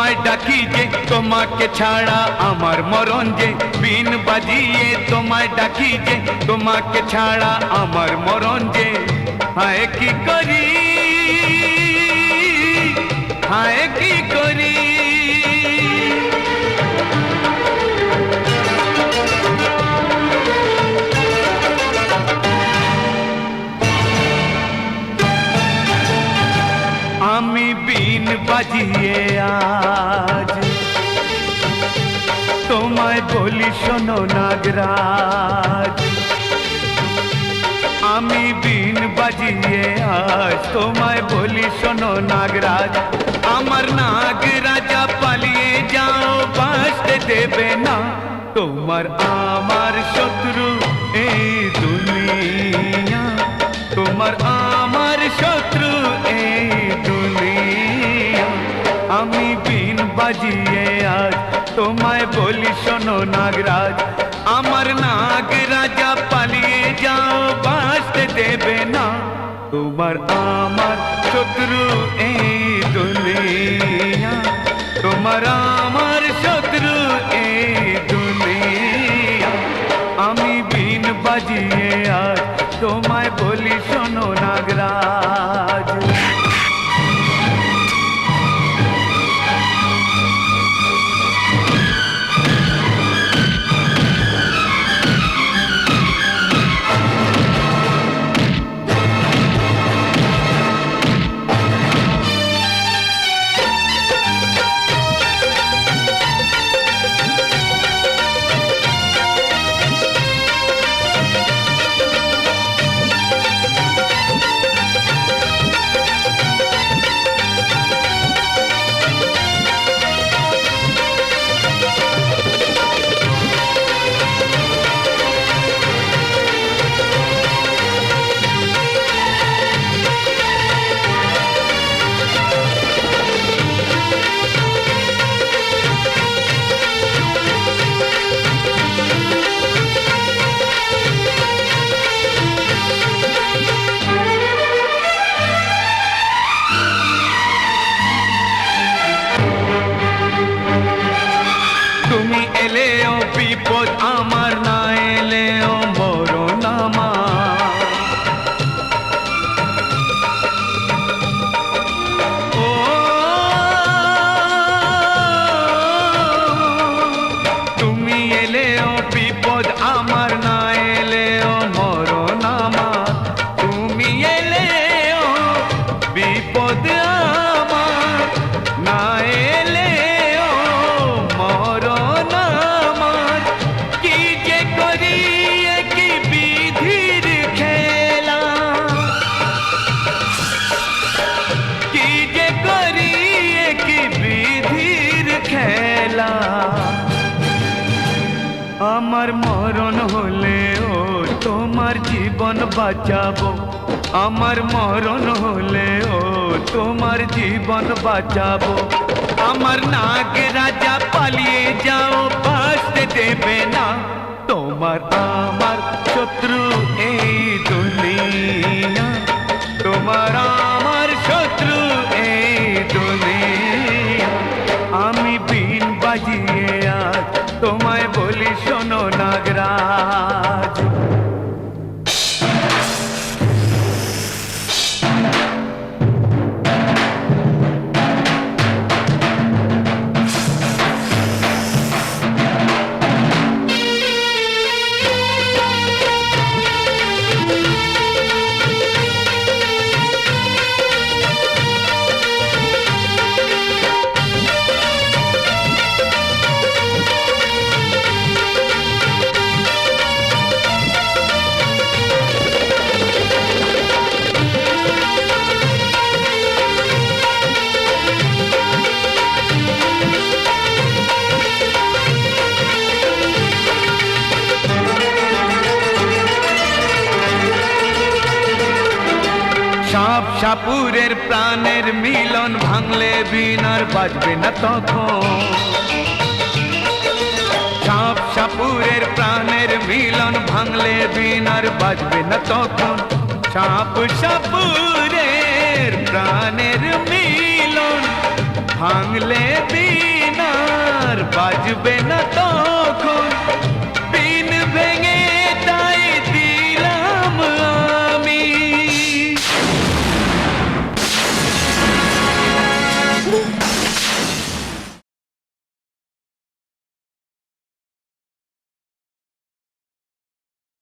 তোমায় ডাকি যে তোমাকে ছাড়া আমার মরণ যে বিন বাজিয়ে তোমায় ডাকি যে তোমাকে ছাড়া আমার মরণ যে হায় কি করি হায় কি করি আমি বিন বাজিয়ে আজ তোমায় বলি শোনো নাগরাজ আমি বিন বাজিয়ে আজ তোমায় বলি শোনো নাগরাজ আমার নাগরাজা পালিয়ে যাও বাঁচতে দেবে না তোমার আমার শত্রু এই দুনিয়া তোমার আমার শত্রু এই দুনিয়া আমি বিন বাজিয়ে আজ তোমায় বলি শোনো নাগরাজ আমার নাগরাজা পালিয়ে যাও বাঁচতে দেবে না তোমার আমার শত্রু এই দুনিয়া তোমার আমার শত্রু এই দুনিয়া আমি বিন বাজিয়ে আজ তোমায় বলি শোনো নাগরাজ তুমি এলেও বিপদ আমার না এলেও মরণ আমার ও তুমি এলেও বিপদ আমার না এলেও মরণ আমার তুমি এলেও বিপদ আমার না এলেও মরণ আমার কি যে করি কি বিধির খেলা কি যে করি কি বিধির খেলা আমার মরণ হলেও তোমার জীবন বাঁচাবো আমার মরণ হলেও তোমার জীবন বাঁচাবো আমার নাগরাজা পালিয়ে যাও বাঁচতে দেবে না তোমার আমার শত্রু এই দুনিয়া তোমার আমার শত্রু এই দুনিয়া আমি বিন বাজিয়ে আজ তোমায় বলি শোনো নাগরাজ সাপ সাপুরের প্রাণের মিলন ভাঙলে বিনার বাজবে না তখন সাপ সাপুরের প্রাণের মিলন ভাঙলে বিনার বাজবে না তখন সাপ সাপুরের প্রাণের মিলন ভাঙলে বিনার বাজবে না তখন